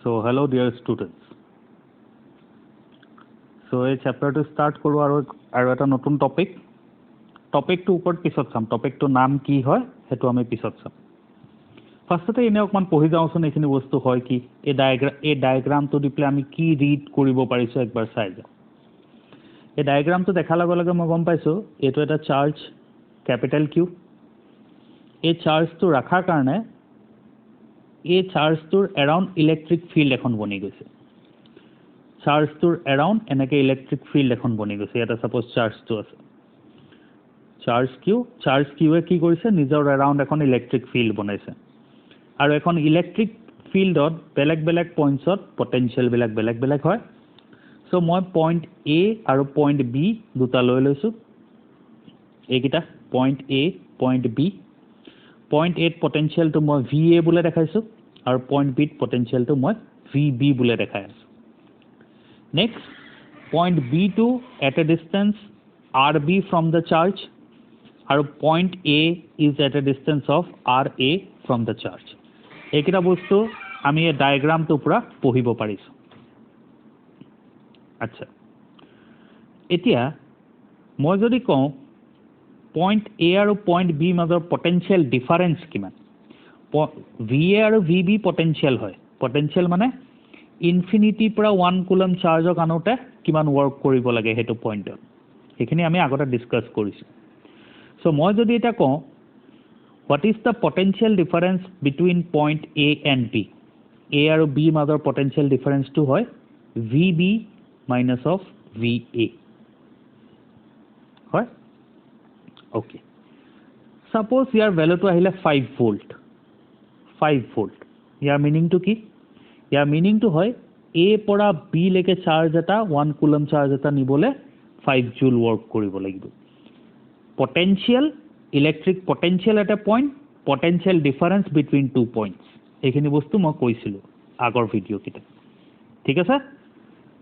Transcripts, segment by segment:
So hello dear students. So এই চেপ্টাৰটো start কৰোঁ আৰু এটা নতুন টপিকটো ওপৰত পিছত চাম। টপিকটোৰ নাম কি হয় সেইটো আমি পিছত চাম। ফাৰ্ষ্টতে এনে অকণমান পঢ়ি যাওঁচোন এইখিনি বস্তু হয় কি, এই ডায়েগ্ৰামটো দি পেলাই আমি কি ৰিড কৰিব পাৰিছোঁ একবাৰ চাই যাওঁ। এই ডায়েগ্ৰামটো দেখাৰ লগে লগে মই গম পাইছোঁ এইটো এটা চাৰ্জ কেপিটেল কিউ। এই চাৰ্জটো ৰখাৰ কাৰণে এই চাৰ্জটোৰ এৰাউণ্ড ইলেক্ট্ৰিক ফিল্ড এখন বনি গৈছে। চাৰ্জটোৰ এৰাউণ্ড এনেকৈ ইলেক্ট্ৰিক ফিল্ড এখন বনি গৈছে। ইয়াতে ছাপ'জ চাৰ্জটো আছে, চাৰ্জ কিউৱে কি কৰিছে, নিজৰ এৰাউণ্ড এখন ইলেক্ট্ৰিক ফিল্ড বনাইছে। আৰু এখন ইলেক্ট্ৰিক ফিল্ডত বেলেগ বেলেগ পইণ্টছত পটেঞ্চিয়েলবিলাক বেলেগ বেলেগ হয়। চ' মই পইণ্ট এ আৰু পইণ্ট বি দুটা লৈ লৈছোঁ। এইকেইটা পইণ্ট এ পইণ্ট বি। পইণ্ট এত পটেঞ্চিয়েলটো মই ভি এ বোলে দেখাইছোঁ আৰু পইণ্ট বিত পটেঞ্চিয়েলটো মই ভি বি বোলে দেখাই আছোঁ। Next, point B too at a distance r B from the charge আৰু point A is at a distance of r A from the charge. এইকেইটা বস্তু আমি এই ডায়েগ্ৰামটোৰ পৰা পঢ়িব পাৰিছোঁ। আচ্ছা, এতিয়া মই যদি কওঁ পইণ্ট এ আৰু পইণ্ট বি মাজৰ পটেঞ্চিয়েল ডিফাৰেঞ্চ কিমান, ভি এ আৰু ভি বি পটেঞ্চিয়েল হয়। পটেঞ্চিয়েল মানে ইনফিনিটিৰ পৰা 1 কুলম চাৰ্জক আনোতে কিমান ৱৰ্ক কৰিব লাগে সেইটো পইণ্টত। সেইখিনি আমি আগতে ডিছকাছ কৰিছোঁ। চ' মই যদি এতিয়া কওঁ what is the potential difference between point A and B, A আৰু বি মাজৰ পটেঞ্চিয়েল ডিফাৰেঞ্চটো হয় V B minus of V A হয়। অ'কে, ছাপ'জ ইয়াৰ ভেলুটো আহিলে 5 ভোল্ট। ইয়াৰ মিনিংটো কি? ইয়াৰ মিনিংটো হয় এ পৰা বি লৈকে চাৰ্জ এটা 1 কুলম চাৰ্জ এটা নিবলৈ 5 জুল ৱৰ্ক কৰিব লাগিব। Potential electric potential at A point, potential difference between 2 points. এইখিনি বস্তু মই কৈছিলোঁ আগৰ ভিডিঅ'কেইটা। ঠিক আছে?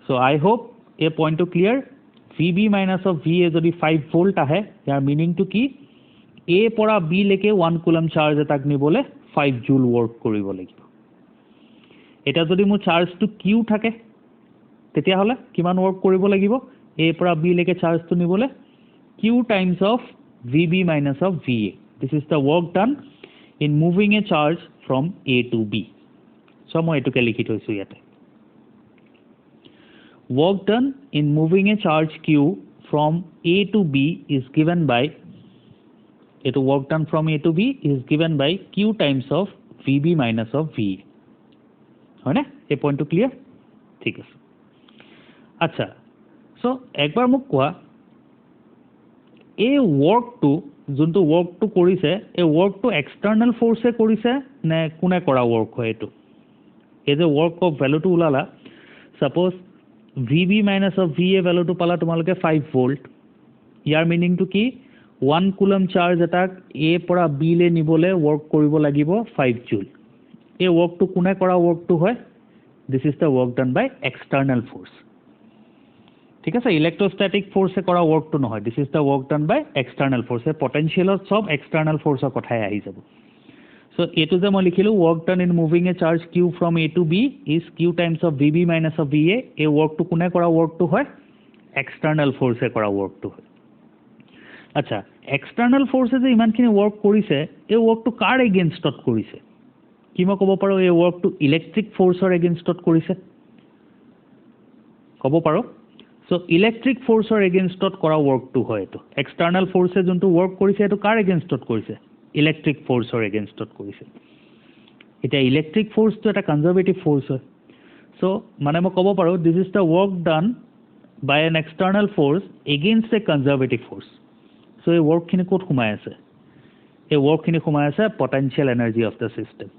চ' আই হোপ এই পইণ্টটো clear. V B minus of V A যদি 5 ভোল্ট আহে, ইয়াৰ মিনিংটো কি, এ পৰা বি লৈকে 1 কুলম চাৰ্জ এটাক নিবলৈ 5 জুল ৱৰ্ক কৰিব লাগিব। এতিয়া যদি মোৰ চাৰ্জটো কিউ থাকে তেতিয়াহ'লে কিমান ৱৰ্ক কৰিব লাগিব, এ পৰা বি লৈকে চাৰ্জটো নিবলৈ q times of V B minus of V A. This is the work done in moving a charge from A to B. So' মই এইটোকে লিখি থৈছোঁ ইয়াতে। Work done in moving a charge q from A to B is given by, work done from A to B is given by q times of VB minus of VA. হয় না? এই পইণ্টটো clear? ঠিক আছে। আচ্ছা, চ' একবাৰ মোক কোৱা এই ৱৰ্কটো যোনটো ৱৰ্কটো কৰিছে, এই ৱৰ্কটো এক্সটাৰ্নেল ফ'ৰ্চে কৰিছে নে কোনে কৰা ৱৰ্ক হয় এইটো? এই যে ৱৰ্ক অফ ভেলুটো ওলালা, suppose V B minus of V A ভেলুটো পালা তোমালোকে 5 ভোল্ট। ইয়াৰ মিনিংটো কি, 1 কুলম চাৰ্জ এটাক এ পৰা বি লে নিবলৈ ৱৰ্ক কৰিব লাগিব 5 জুল। এই ৱৰ্কটো কোনে কৰা ৱৰ্কটো হয়? This is the work done by external force. ঠিক আছে? ইলেক্ট্ৰষ্টেটিক ফ'ৰ্চে কৰা ৱৰ্কটো নহয়, this is the work done by external force. পটেঞ্চিয়েলত চব এক্সটাৰ্নেল ফ'ৰ্চৰ কথাই আহি যাব। চ' এইটো যে মই লিখিলোঁ work done in moving a charge q from A to B is q times of V B minus of V A. এই ৱৰ্কটো কোনে কৰা ৱৰ্কটো হয়? এক্সটাৰ্নেল ফ'ৰ্চে কৰা ৱৰ্কটো হয়। আচ্ছা, এক্সটাৰ্নেল ফ'ৰ্চে যে ইমানখিনি ৱৰ্ক কৰিছে, এই ৱৰ্কটো কাৰ এগেইনষ্টত কৰিছে? কি মই ক'ব পাৰোঁ এই ৱৰ্কটো ইলেক্ট্ৰিক ফ'ৰ্চৰ এগেইনষ্টত কৰিছে? ক'ব পাৰোঁ? চ' ইলেক্ট্ৰিক ফ'ৰ্চৰ এগেইনষ্টত কৰা ৱৰ্কটো হয় এইটো। এক্সটাৰ্নেল ফ'ৰ্চে যোনটো ৱৰ্ক কৰিছে সেইটো কাৰ এগেইনষ্টত কৰিছে? ইলেক্ট্ৰিক ফ'ৰ্চৰ এগেইনষ্টত কৰিছে। এতিয়া ইলেক্ট্ৰিক ফ'ৰ্চটো এটা কনজাৰ্ভেটিভ ফ'ৰ্চ হয়। চ' মানে মই ক'ব পাৰোঁ this is the work done by an external force against a conservative force. So' এই ৱৰ্কখিনি ক'ত সোমাই আছে? এই ৱৰ্কখিনি সোমাই আছে potential energy of the system.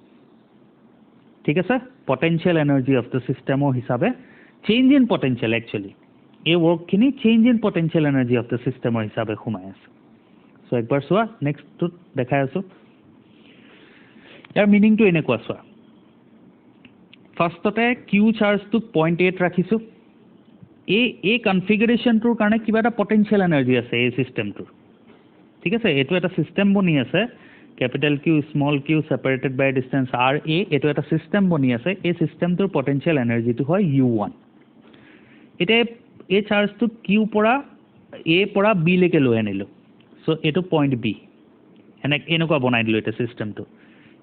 ঠিক আছে? পটেঞ্চিয়েল এনাৰ্জি অফ দ্য ছিষ্টেমৰ হিচাপে চেঞ্জ ইন পটেঞ্চিয়েল, একচুৱেলি এই ৱৰ্কখিনি change in potential energy of the ছিষ্টেমৰ হিচাপে সোমাই আছে। চ' একবাৰ চোৱা, নেক্সটটোত দেখাই আছোঁ। ইয়াৰ মিনিংটো এনেকুৱা চোৱা, ফাৰ্ষ্টতে কিউ চাৰ্জটোক পইণ্ট এত ৰাখিছোঁ। এই কনফিগাৰেশ্যনটোৰ কাৰণে কিবা এটা পটেঞ্চিয়েল এনাৰ্জি আছে এই ছিষ্টেমটোৰ। ঠিক আছে? এইটো এটা ছিষ্টেম বনি আছে capital Q small q separated by a distance r a এটো এটা সিস্টেম বনি আছে এই সিস্টেমটোৰ পটেনশিয়াল এনাৰ্জিটো হয় u1 এটা এই চাৰ্জটো q পৰা a পৰা b লৈকে লৈ আনিলো সো এটো পইণ্ট b এনেকুৱা বনাই দিলো এটা সিস্টেমটো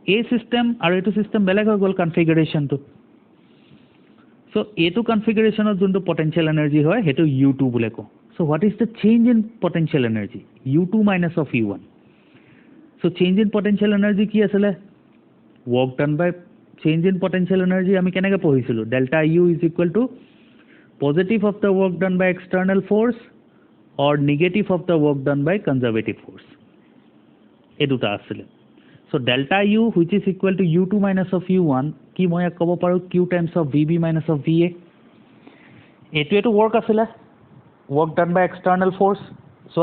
এই সিস্টেম আৰু এটো সিস্টেম বেলেগ হৈ গ'ল কনফিগাৰেশনটো সো এটো কনফিগাৰেশনত যোনটো পটেনশিয়াল এনাৰ্জি হয় হেতু u2 বুলি কও so what is the change in potential energy u2 minus of u1 so change in potential energy কি আছিল work done by change in potential energy আমি কেনেকৈ পঢ়িছিলো delta u is equal to positive of the work done by external force or negative of the work done by conservative force এই দুটা আছিল so delta u which is equal to u2 minus of u1 কি মই ক'ব পাৰো q times of vb minus of va এটো work আছিল work done by external force so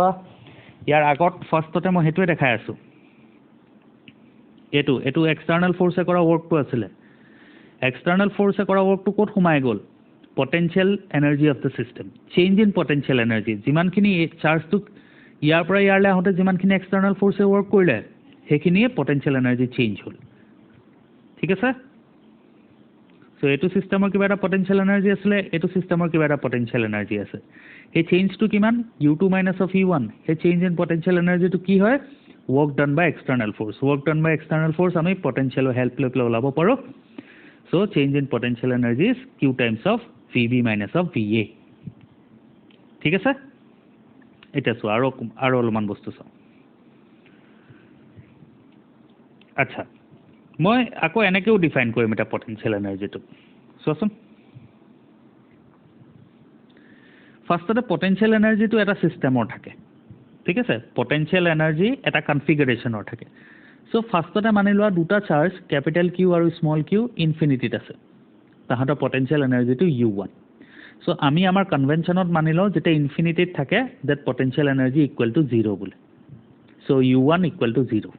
ইয়াৰ আগত ফাৰ্ষ্টতে মই হেতুৱে দেখাই আছো এটো এক্সটাৰ্নাল ফোৰ্সে কৰা ওয়াৰ্কটো আছিল এক্সটাৰ্নাল ফোৰ্সে কৰা ওয়াৰ্কটো কোত সোমাই গল potential energy of the system change in potential energy যিমানখিনি চাৰ্জটো ইয়াৰ পৰা ইয়াৰলে আহোতে যিমানখিনি এক্সটাৰ্নাল ফোৰ্সে ওয়াৰ্ক কৰিলে হেখিনিয়ে পটেনশিয়াল এনাৰ্জি চেঞ্জ হল ঠিক আছে সো এটো সিস্টেমৰ কিবা এটা পটেনশিয়াল এনাৰ্জি আছিল এটো সিস্টেমৰ কিবা এটা পটেনশিয়াল এনার্জি আছে এই চেঞ্জটো কিমান u2 minus of u1 এই চেঞ্জ ইন পটেনশিয়াল এনার্জিটো কি হয় work done by external force work done by external force আমি potential help লৈ ওলাব পাৰো so change in potential energy is q times of vb minus of va ঠিক আছে এটা সো আৰু অলপমান বস্তু চাও আচ্ছা মই আকৌ এনেকেও ডিফাইন কৰিম এটা potential energy টো সোচোন ফাৰ্ষ্টতে potential energy টো এটা সিস্টেমৰ থাকে ঠিক আছে পটেনশিয়াল এনাৰ্জি এটা কনফিগাৰেশনৰ থাকে সো ফাৰ্ষ্টতে মানি লোৱা দুটা চাৰ্জ ক্যাপিটাল কিউ আৰু স্মল কিউ ইনফিনিটিত আছে তাহাঁতৰ পটেনশিয়াল এনাৰ্জিটো u1 সো আমি আমাৰ কনভেনশনত মানি লওঁ যেটা ইনফিনিটিত থাকে that potential energy equal to 0 বুলি সো u1 ইকুয়াল টু 0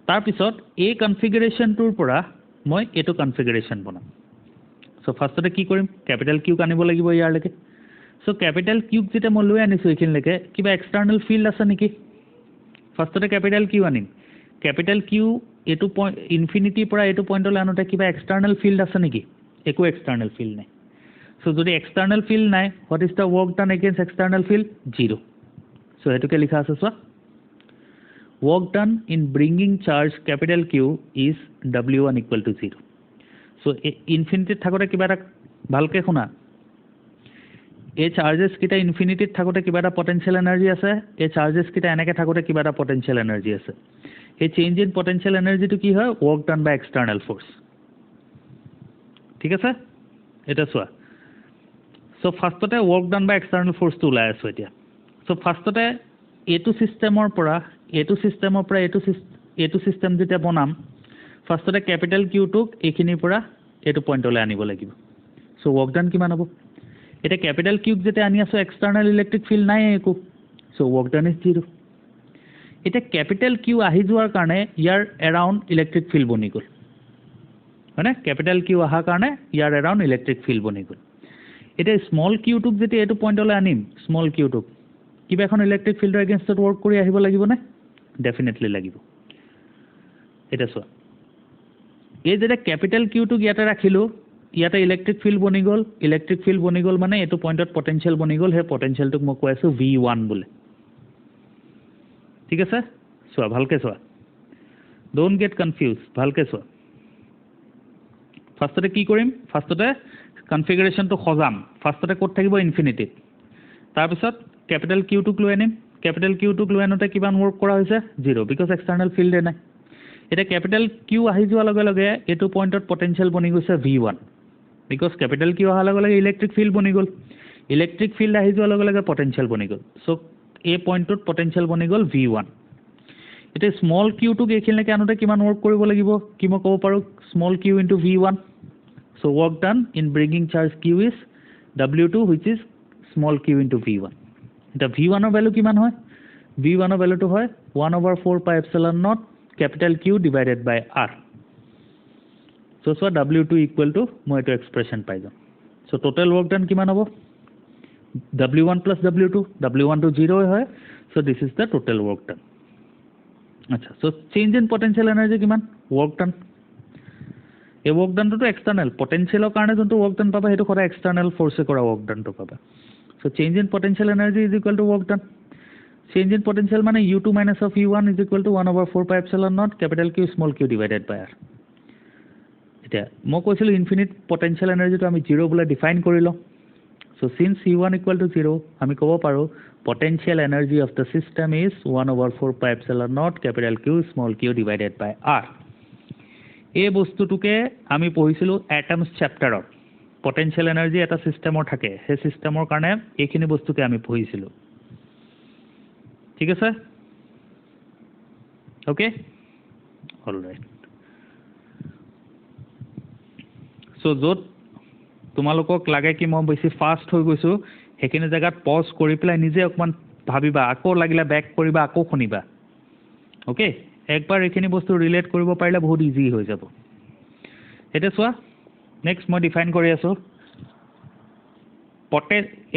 তাৰ পিছত এই কনফিগাৰেশনটোৰ পৰা মই এটো কনফিগাৰেশন বনাম সো ফাৰ্ষ্টতে কি কৰিম ক্যাপিটাল কিউ আনিব লাগিব ইয়াৰলৈকে so capital q যেটা মই লৈ আনিছো এখিনলৈকে কিবা এক্সটাৰ্নাল ফিল্ড আছে নেকি ফাৰ্ষ্টতে capital q আনিম capital q এটো ইনফিনিটি পৰা এটো পইণ্টলৈ আনোতে কিবা এক্সটার্নাল ফিল্ড আছে নেকি একো এক্সটার্নাল ফিল্ড নাই so যদি এক্সটার্নাল ফিল্ড নাই what is the work done against external field 0 so এটোকে লিখা আছে so work done in bringing charge capital q is w1 equal to 0 so infinity থাকোতে কিবা এটা ভালকে শুনা এই চার্জেস কিটা ইনফিনিটিত থাকোতে কিবা এটা পটেনশিয়াল এনার্জি আছে এই চার্জেস কিটা এনেকে থাকোতে কিবা এটা পটেনশিয়াল এনার্জি আছে এই চেঞ্জ ইন পটেনশিয়াল এনার্জিটো কি হয় work done by external force ঠিক আছে এটা সোয়া সো ফার্ষ্টতে ওয়ার্ক ডান বাই এক্সটার্নাল ফোর্সটো ওলাই আছে এতিয়া সো ফার্ষ্টতে এটো সিস্টেমৰ পৰা এটো সিস্টেম যেটা বনাম ফাৰ্ষ্টতে ক্যাপিটাল কিউ টুক এখিনিৰ পৰা এটো পইণ্টলৈ আনিব লাগিব সো ওয়ার্ক ডান কিমান হ'ব এটা ক্যাপিটাল কিউব যেটা আনি আছো এক্সটার্নাল ইলেক্ট্রিক ফিল্ড নাই একো সো ওয়ার্ক ডান ইজ 0 এটা ক্যাপিটাল কিউ আহি যোৱাৰ কাৰণে ইয়াৰ এৰাউন্ড ইলেক্ট্ৰিক ফিল্ড বনি গল মানে ক্যাপিটাল কিউ আহা কাৰণে ইয়াৰ এৰাউন্ড ইলেক্ট্রিক ফিল্ড বনি গল এটা স্মল কিউ টুক যেটা এটো পইণ্টলৈ আনিম স্মল কিউ টুক কিবা এখন ইলেক্ট্রিক ফিল্ডৰ এগেইনষ্টত ওয়াৰ্ক কৰি আহিব লাগিব নে ডেফিনেটলি লাগিব এটা সো এই যেটা ক্যাপিটাল কিউ টুক ইয়াতে ৰাখিলো ইয়াতে ইলেক্ট্রিক ফিল্ড বনি গল মানে এটো পয়েন্টত পটেনশিয়াল বনি গল হে পটেনশিয়ালটোক মই কৈ আছো v1 বলে ঠিক আছে সোয়া ভালকে সোয়া ডোন্ট গেট কনফিউজ ভালকে সোয়া ফার্ষ্টতে কি কৰিম ফাৰ্ষ্টতে কনফিগাৰেশনটো খজাম ফাৰ্ষ্টতে কোড থাকিব ইনফিনিটিত তাৰ পিছত ক্যাপিটাল কিউ টুক লৈ আনিম ক্যাপিটাল কিউ টুক লৈ আনোতে কিমান ওয়ার্ক কৰা হৈছে 0 বিকজ এক্সটাৰ্নাল ফিল্ড নাই এটা ক্যাপিটাল কিউ আহি যোৱাৰ লগে লগে এটো পয়েন্টত পটেনশিয়াল বনি গৈছে v1 because capital Q অহাৰ লগে লগে ইলেক্ট্ৰিক ফিল্ড বনি গল ইলেক্ট্ৰিক ফিল্ড আহি যোৱাৰ লগে লগে পটেনশিয়াল বনি গল সো এই পয়েন্টত পটেনশিয়াল বনি গল v1 এটা স্মল q টুক এখিনলৈকে আনোতে কিমান ওয়ার্ক কৰিব লাগিব কি মই ক'ব পাৰো small q into v1 so work done in bringing charge q is w2 which is small q into v1 এটা v1 ৰ ভ্যালু কিমান হয় v1 ৰ ভ্যালুটো হয় 1/4 pi epsilon naught capital Q divided by r so w2 equal to মই এটো expression পাই যাম so total work done কিমান হ'ব w1 plus w2 w1 to 0 হয় so this is the total work done আচ্ছা so change in potential energy কিমান work ডান এই ৱৰ্ক ডানটো এক্সটাৰ্নেল পটেনশিয়ালৰ কাৰণে যোনটো ৱৰ্ক ডান পাবা সেইটো সদায় এক্সটাৰ্নেল ফ'ৰ্চে কৰা ৱৰ্ক ডানটো পাবা so change in potential energy is equal to work done change in potential মানে u2 minus of u1 is equal to 1/4 pi epsilon naught capital Q small q divided by r এতিয়া মই কৈছিলোঁ infinite potential এনাৰ্জিটো আমি 0 বুলি define কৰি লওঁ so since u1 equal to 0 আমি ক'ব পাৰোঁ potential energy of the system is 1/4 pi epsilon naught capital Q small q divided by r এই বস্তুটোকে আমি পঢ়িছিলোঁ এটমছ চেপ্টাৰত পটেনশিয়াল এনাৰ্জি এটা সিস্টেমৰ থাকে সেই সিস্টেমৰ কাৰণে এইখিনি বস্তুকে আমি পঢ়িছিলোঁ ঠিক আছে ওকে অলৰাইট সো য'ত তোমালোকক লাগে কি মই বেছি ফাষ্ট হৈ গৈছোঁ সেইখিনি জেগাত পজ কৰি পেলাই নিজে অকণমান ভাবিবা আকৌ লাগিলে বেক কৰিবা আকৌ শুনিবা ওকে একবাৰ এইখিনি বস্তু ৰিলেট কৰিব পাৰিলে বহুত ইজি হৈ যাব এতিয়া চোৱা নেক্সট মই ডিফাইন কৰি আছোঁ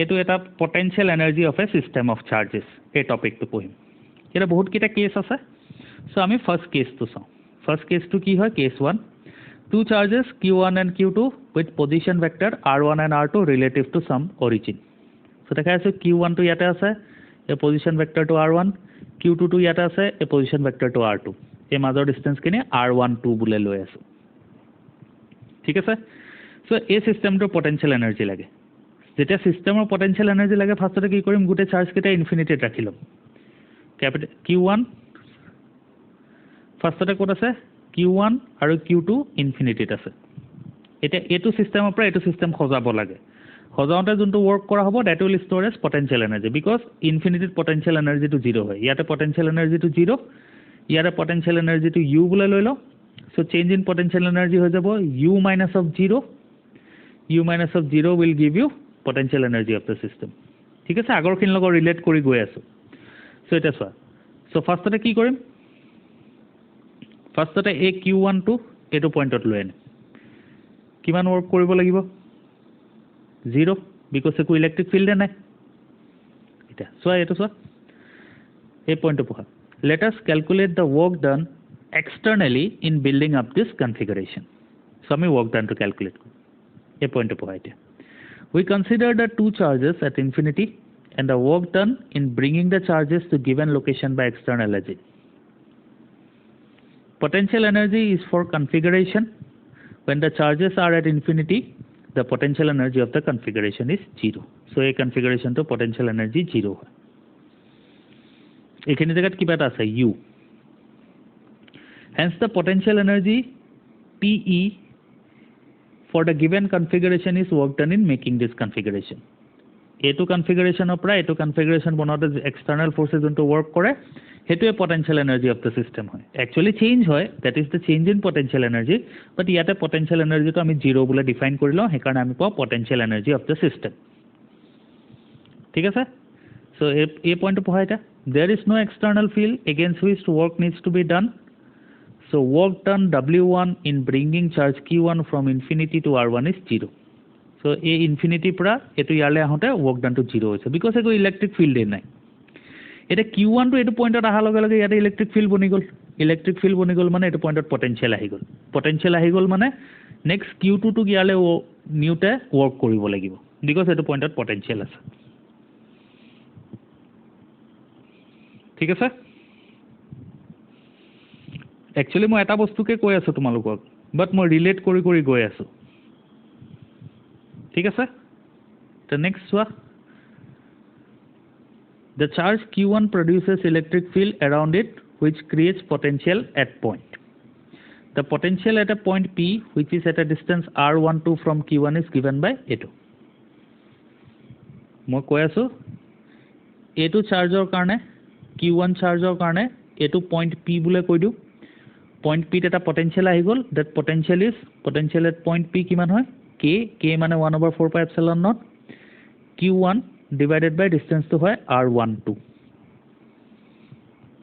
এইটো এটা potential energy of A system of charges এই টপিকটো পঢ়িম এতিয়া বহুতকেইটা কেছ আছে চ' আমি ফাৰ্ষ্ট কেছটো চাওঁ ফাৰ্ষ্ট কেছটো কি হয় cash 1 two charges q1 and q2 with position vector r1 and r2 relative to some origin so দেখা আছে q1 টো ইয়াতে আছে এই পজিশন ভেক্টৰটো r1 q2 টো ইয়াতে আছে এই পজিশন ভেক্টৰটো r2 এই মাজৰ ডিসটেন্সখিনি r12 বুলে লৈ আছে ঠিক আছে সো এই সিস্টেমটোৰ পটেনশিয়াল এনাৰ্জি লাগে যেতিয়া সিস্টেমৰ পটেনশিয়াল এনাৰ্জি লাগে ফাৰ্ষ্টতে কি কৰিম গোটে চাৰ্জ কেইটা ইনফিনিটিত ৰাখি ল'ম ক্যাপিটেল q1 ফাৰ্ষ্টতে ক'ত আছে q1 আৰু q2 ইনফিনিটিত আছে এতিয়া এইটো সিস্টেমৰ পৰা এইটো সিস্টেম খজাব লাগে খজাওঁতে যোনটো ৱৰ্ক কৰা হ'ব that will store as potential energy because ইনফিনিটিত পটেনশিয়াল এনাৰ্জিটো 0 হয় ইয়াতে পটেনশিয়াল এনাৰ্জিটো 0 ইয়াতে পটেনশিয়াল এনাৰ্জিটো u বুলি লৈ লওঁ so change in potential energy হৈ যাব u minus of 0 u minus of 0 will give you potential energy of the system ঠিক আছে আগৰখিনিৰ লগত ৰিলেট কৰি গৈ আছোঁ সো এটা চোৱা সো ফাৰ্ষ্টতে কি কৰিম ফাৰ্ষ্টতে এই q1 টো এইটো পইণ্টত লৈ আনিম কিমান ৱৰ্ক কৰিব লাগিব 0 বিকজ একো ইলেক্ট্ৰিক ফিল্ডে নাই এটা চোৱা এইটো চোৱা এই পইণ্টটো পঢ়া let us calculate the work done externally in building up this configuration so আমি work done to calculate কৰোঁ এই পইণ্টটো পঢ়া এতিয়া we consider the two charges at infinity and the work done in bringing the charges to given location by external agent potential energy is for configuration when the charges are at infinity the potential energy of the configuration is 0 so a configuration to potential energy 0 হয় এখানে জায়গাত কিবা এটা আছে u hence the potential energy pe for the given configuration is work done in making this configuration এইটো কনফিগাৰেশনৰ পৰা এইটো configuration বনাওঁতে এক্সটাৰ্নাল ফোৰ্সে যোনটো ৱৰ্ক কৰে হেতুৱে potential energy of the system হয় একচুয়ালি চেঞ্জ হয় that is the change in potential energy but ইয়াতে পটেনশিয়াল এনাৰ্জিটো আমি 0 বুলি ডিফাইন কৰি লওঁ সেইকাৰণে আমি পাওঁ potential energy of the system ঠিক আছে সো এই পইণ্টটো পঢ়া এটা there is no external field against which work needs to be done so work done w1 in bringing charge q1 from infinity to r1 is 0 so a infinity পৰা এটো ইয়ালে আহোতে work done to 0 হৈছে because একো electric field নাই এটা q1 টো এটো পইণ্টত আহা লগে লগে ইয়াতে ইলেক্ট্ৰিক ফিল্ড বনি গল মানে এটো পইণ্টত পটেনশিয়াল আহি গল মানে নেক্সট q2 টো ইয়ালে নিউতে ৱৰ্ক কৰিব লাগিব because এটো পইণ্টত পটেনশিয়াল আছে ঠিক আছে একচুয়ালি মই এটা বস্তুকে কৈ আছো তোমালোকক বাট মই ৰিলেট কৰি গৈ আছো ঠিক আছে the next one the charge q1 produces electric field around it which creates potential at point the potential at a point p which is at a distance r12 from q1 is given by a2 মই কৈ আছো a2 চাৰ্জৰ কাৰণে q1 চাৰ্জৰ কাৰণে a2 point p বুলে কৈ দিও point p এটা potential আহি গল that potential at point p কিমান হয় k মানে 1/4 pi epsilon naught q1 divided by distance to হয় r12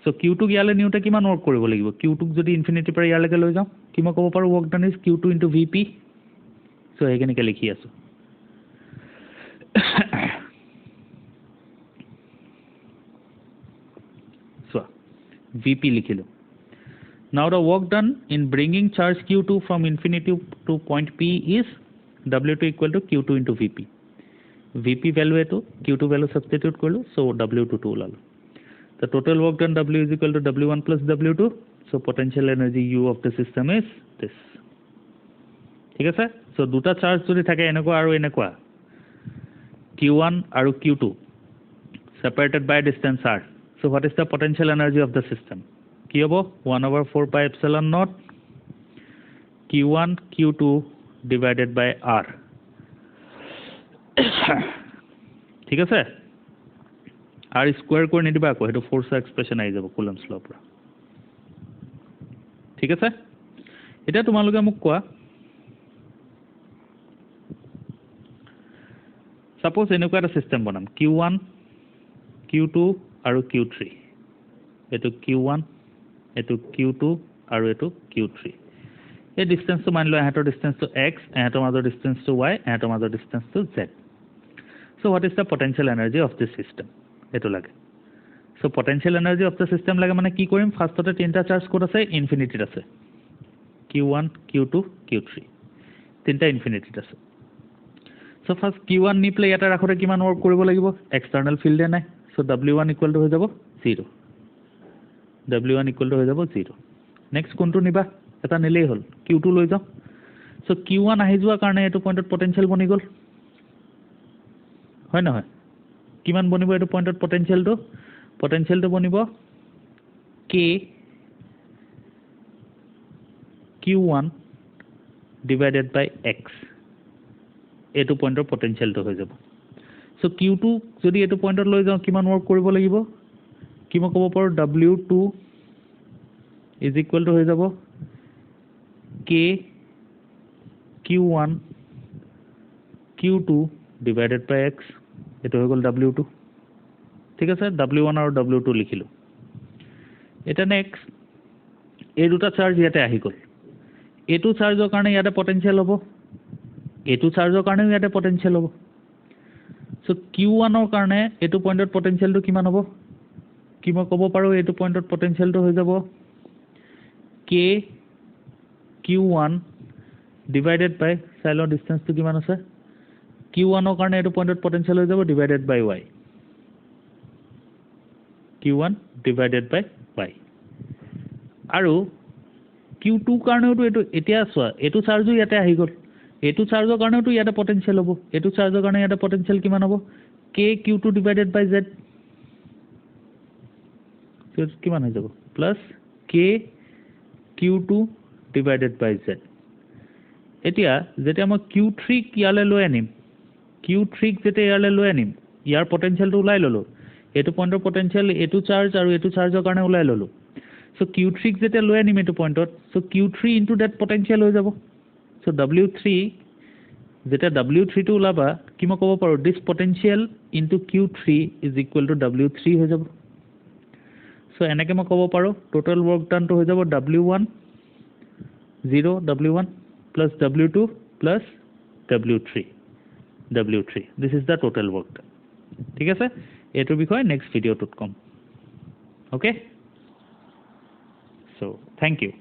so q2 ইয়ালে নিউতে কিমান ৱৰ্ক কৰিব লাগিব q2 যদি ইনফিনিটি পৰা ইয়ালৈকে লৈ যাওঁ কি মই ক'ব পাৰো work done is q2 into vp so এইখিনিকে লিখি আছো so vp লিখিলো Now the work done in bringing charge q2 from infinity to point P is W2 equal to q2 into Vp. Vp value eto q2 value substitute korlo, so W22 ulalo. The total work done W is equal to W1 plus W2. So potential energy U of the system is this. ঠিক আছে? So দুটা charge যদি থাকে এনেকুৱা আৰু এনেকুৱা q1 আৰু q2 separated by distance r. So what is the potential energy of the system? কি হ'ব 1/4 pi epsilon naught q1 q2 divided by r. ঠিক আছে? r স্কয়ার কৰি নিদিবা আকৌ হেতু ফোৰ্স এক্সপ্ৰেশন আহি যাব কুলম্বস ল পৰা ঠিক আছে এটা তোমালোকে মোক কোৱা সাপোজ এনেকুৱা এটা সিস্টেম বনাম q1 q2 আৰু q3 এটো q1 এটো q2 আৰু এটো q3 এই ডিসটেন্সটো মানি লও এহাতৰ ডিসটেন্সটো x এহাতৰ মাজৰ ডিসটেন্সটো y এহাতৰ মাজৰ ডিসটেন্সটো z so what is the potential energy of this system এটো লাগে so potential energy of the system লাগে মানে কি কৰিম ফাৰ্স্টতে তিনটা চাৰ্জ কোড আছে ইনফিনিটিত আছে q1 q2 q3 তিনটা ইনফিনিটিত আছে so first q1 নি প্লে এটা ৰাখোতে কিমান ওয়াৰ্ক কৰিব লাগিব এক্সটার্নাল ফিল্ড নাই so w1 ইকুয়াল টু হৈ যাব 0 w1 ইকুয়াল টু হৈ যাব 0 নেক্সট কোনটো নিবা এটা নিলেই হল q2 লৈ যাও so q1 আহি যোৱা কাৰণে এটো পইণ্টত পটেনশিয়াল বনি গল হয় নহয় কিমান বনিব এটো পইণ্টত পটেনশিয়ালটো বনিব k q1 divided by x এটো পইণ্টৰ পটেনশিয়ালটো হৈ যাব so q2 যদি এটো পইণ্টত লৈ যাও কিমান ওয়ার্ক কৰিব লাগিব কি মই ক'ব পাৰো w2 is equal to হৈ যাব k q1 q2 divided by x এটো হৈ গল w2 ঠিক আছে w1 আৰু w2 লিখিলো এটা নেক্সট এই দুটা চাৰ্জ ইয়াতে আহি গল এটো চাৰ্জৰ কাৰণে ইয়াতে পটেনশিয়াল হ'ব এটো চাৰ্জৰ কাৰণে ইয়াতে পটেনশিয়াল হ'ব সো q1 ৰ কাৰণে এটো পইণ্টত পটেনশিয়ালটো কিমান হ'ব কি মই ক'ব পাৰো এটো পইণ্টত পটেনশিয়ালটো হৈ যাব k q1 divided by সাইলৰ ডিসটেন্সটো কিমান আছে q1 ৰ কাৰণে এটো পইণ্টত পটেনশিয়াল হৈ যাব divided by y q1 divided by y আৰু q2 কাৰণেটো এটো এতিয়া চোৱা এটো চাৰ্জও ইয়াতে আহি গল এটো চাৰ্জৰ কাৰণেটো ইয়াতে পটেনশিয়াল হ'ব এটো চাৰ্জৰ কাৰণে ইয়াতে পটেনশিয়াল কিমান হ'ব k q2 divided by z so কিমান হৈ যাব plus k q2 divided by z এতিয়া যেতিয়া মই q3 ইয়ালে লৈ আনিম q3 যেতিয়া ইয়ালে লৈ আনিম ইয়াৰ পটেনশিয়ালটো ওলাই ললো এটো পইণ্টৰ পটেনশিয়াল এটো চাৰ্জ আৰু এটো চাৰ্জৰ কাৰণে ওলাই ললো so q3 যেতিয়া লৈ আনিম এটো পইণ্টত so q3 into that potential হৈ যাব so w3 যেতিয়া w3 টো ওলাবা কি মই ক'ব পাৰো this potential into q3 is equal to w3 হৈ যাব so এনেকে মই ক'ব পাৰো total work done to হৈ যাব w1 0 w1 plus w2 plus w3 this is the total work done ঠিক আছে এটো বিষয় next video টোত কম okay so thank you